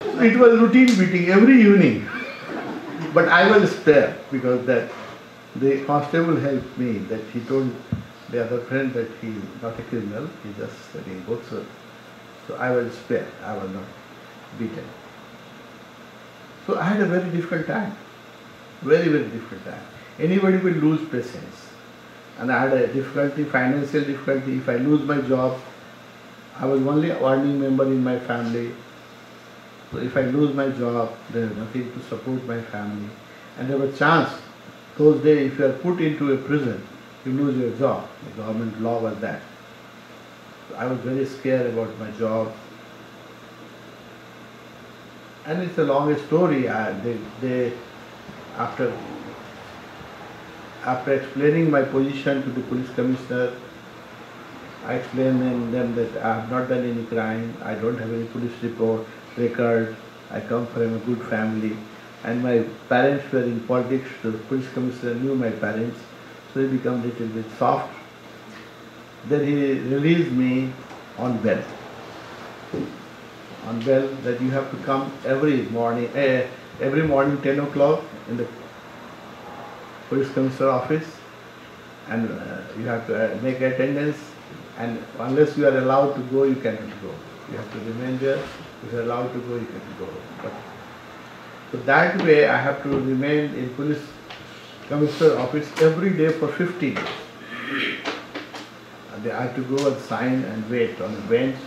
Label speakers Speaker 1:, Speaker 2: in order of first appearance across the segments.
Speaker 1: So it was routine meeting every evening. But I was spared because that the constable helped me, that he told the other friend that he is not a criminal, he just studying books. So I was spared, I was not beaten. So I had a very difficult time, very, very difficult time. Anybody will lose patience. And I had a difficulty, financial difficulty. If I lose my job, I was only earning member in my family. So if I lose my job, there is nothing to support my family. And there was a chance, those days if you are put into a prison, you lose your job. The government law was that. So I was very scared about my job. And it's a long story. After explaining my position to the police commissioner, I explained them that I have not done any crime, I don't have any police record, I come from a good family, and my parents were in politics, so the police commissioner knew my parents, so he became a little bit soft. Then he released me on bail. On bail, that you have to come every morning 10 o'clock in the police commissioner office, and you have to make attendance, and unless you are allowed to go, you cannot go. You have to remain there. If you are allowed to go, you can go. But so that way I have to remain in police commissioner office every day for 50 days. And I have to go and sign and wait on the bench,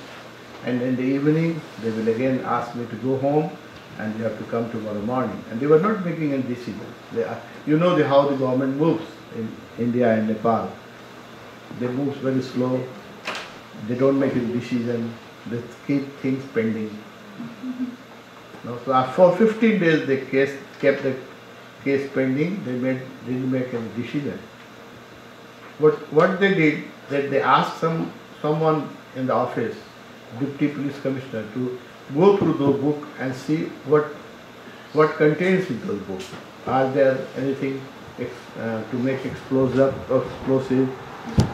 Speaker 1: and in the evening they will again ask me to go home, and you have to come tomorrow morning. And they were not making any decision. You know how the government moves in India and Nepal. They move very slow. They don't make any decision. They keep things pending. No, so for 15 days they kept the case pending. They didn't make any decision. But what they did, that they asked someone in the office, deputy police commissioner, to go through the book and see what contains in those books. Are there anything to make explosive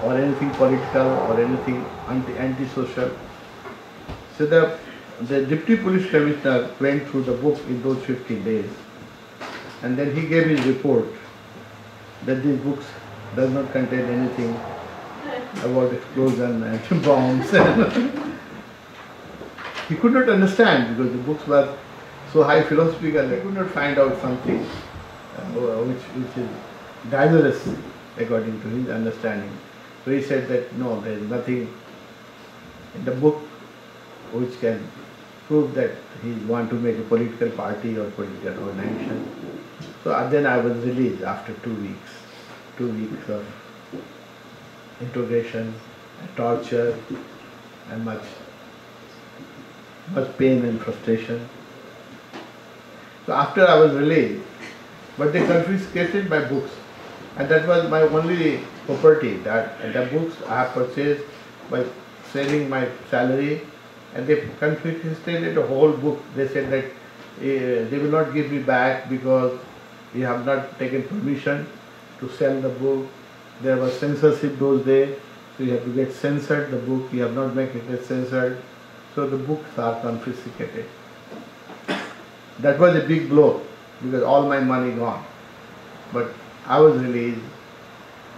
Speaker 1: or anything political or anything anti-social? So the deputy police commissioner went through the book in those 15 days, and then he gave his report that these books does not contain anything about explosion and bombs. He could not understand because the books were so high philosophical. He could not find out something which is dangerous according to his understanding. So he said that no, there is nothing in the book which can prove that he want to make a political party or political organization. So then I was released after 2 weeks. 2 weeks of interrogation, torture, and much pain and frustration. So after I was released, but they confiscated my books, and that was my only property. That the books I have purchased by saving my salary, and they confiscated the whole book. They said that they will not give me back because you have not taken permission to sell the book. There was censorship those days, so you have to get censored the book. You have not made it censored, so the books are confiscated. That was a big blow because all my money gone. But I was released,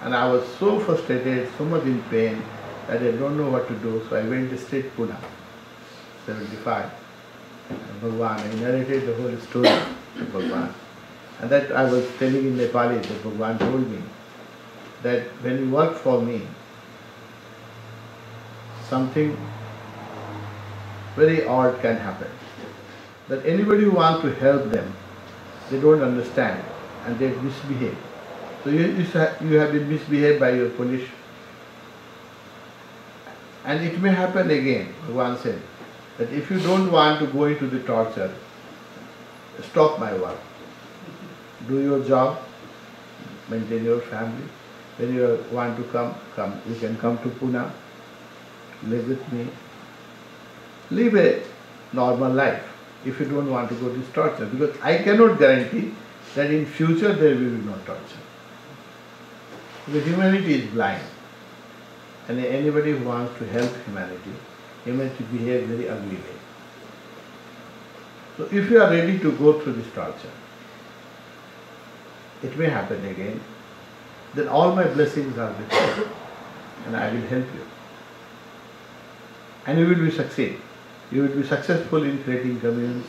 Speaker 1: and I was so frustrated, so much in pain that I don't know what to do. So I went to straight Pune, 75. And Bhagwan, I narrated the whole story to Bhagwan. And that I was telling in Nepali, that Bhagwan told me that when you work for me, something very odd can happen. That anybody who wants to help them, they don't understand and they misbehave. So you have been misbehaved by your police. And it may happen again, Bhagwan said, that if you don't want to go into the torture, stop my work. Do your job, maintain your family. When you want to come. You can come to Pune, live with me. Live a normal life if you don't want to go to this torture. Because I cannot guarantee that in future there will be no torture. Because humanity is blind. And anybody who wants to help humanity behave very ugly way. So if you are ready to go through this torture, it may happen again, then all my blessings are with you and I will help you. And you will be succeed. You will be successful in creating communes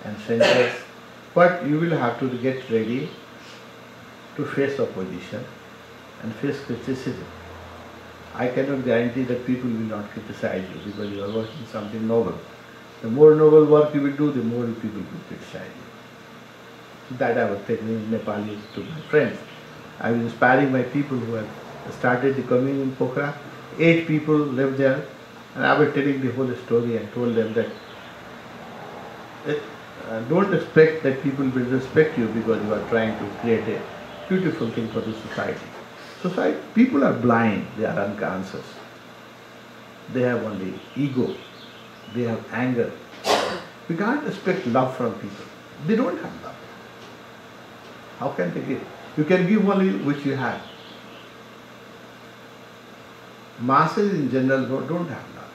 Speaker 1: and centers, but you will have to get ready to face opposition and face criticism. I cannot guarantee that people will not criticize you because you are working something noble. The more noble work you will do, the more people will criticize you. So that I was telling in Nepali to my friends. I was inspiring my people who had started the commune in Pokhara. 8 people lived there, and I was telling the whole story and told them that don't expect that people will respect you because you are trying to create a beautiful thing for the society. People are blind, they are unconscious. They have only ego, they have anger. We can't expect love from people. They don't have love. How can they give? You can give only which you have. Masses in general don't have love.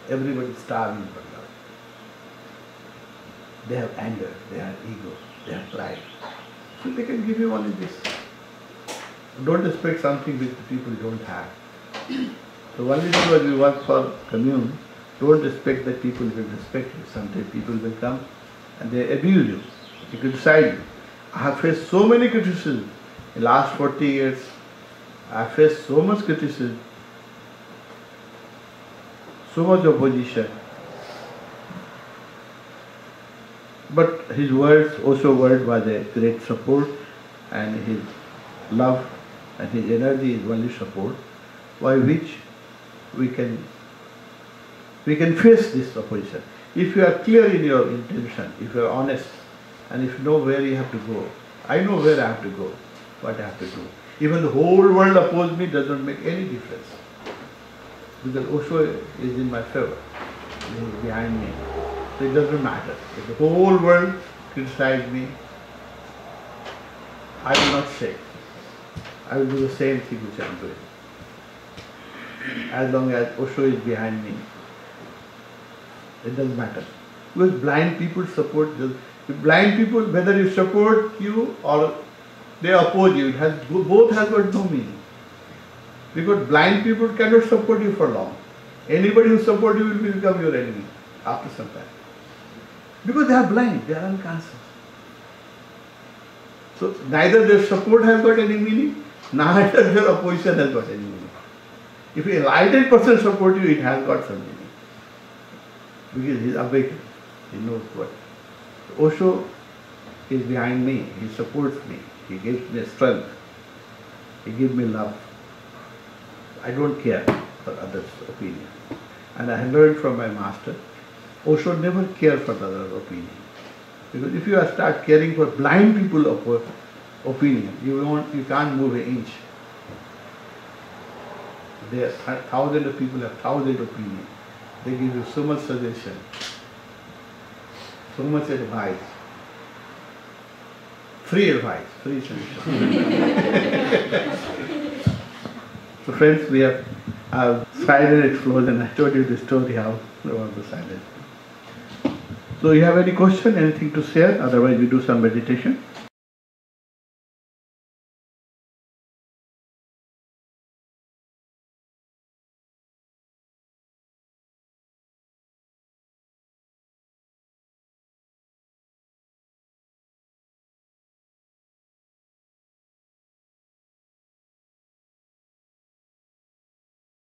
Speaker 1: Everybody is starving for love. They have anger, they have ego, they have pride. So they can give you only this. Don't expect something which the people don't have. So only because we work for commune, don't expect that people will respect you. Sometimes people will come and they abuse you, they criticize you. I have faced so many criticisms. In the last 40 years, I have faced so much criticism, so much opposition. But his words, Osho word was a great support, and his love and his energy is only support, by which we can face this opposition. If you are clear in your intention, if you are honest, and if you know where you have to go, I know where I have to go, what I have to do. Even the whole world oppose me does not make any difference. Because Osho is in my favor, he is behind me. So it doesn't matter. If the whole world criticize me, I will not say. I will do the same thing which I am doing. As long as Osho is behind me, it doesn't matter. Because blind people support you. Blind people, whether you support you or they oppose you, both has got no meaning. Because blind people cannot support you for long. Anybody who supports you will become your enemy after some time. Because they are blind, they are unconscious. So neither their support has got any meaning, neither their opposition has got any meaning. If an enlightened person supports you, it has got some meaning. Because he is awakened, he knows what. Osho is behind me, he supports me, he gives me strength, he gives me love. I don't care for others' opinion. And I have learned from my master, Osho never cared for the other opinion. Because if you start caring for blind people's opinion, you can't move an inch. There are thousands of people have thousands of opinions. They give you so much suggestion, so much advice. Free advice, free suggestion. So friends, we have silent explosion. I told you the story how there was the silence. So you have any question, anything to share? Otherwise we do some meditation.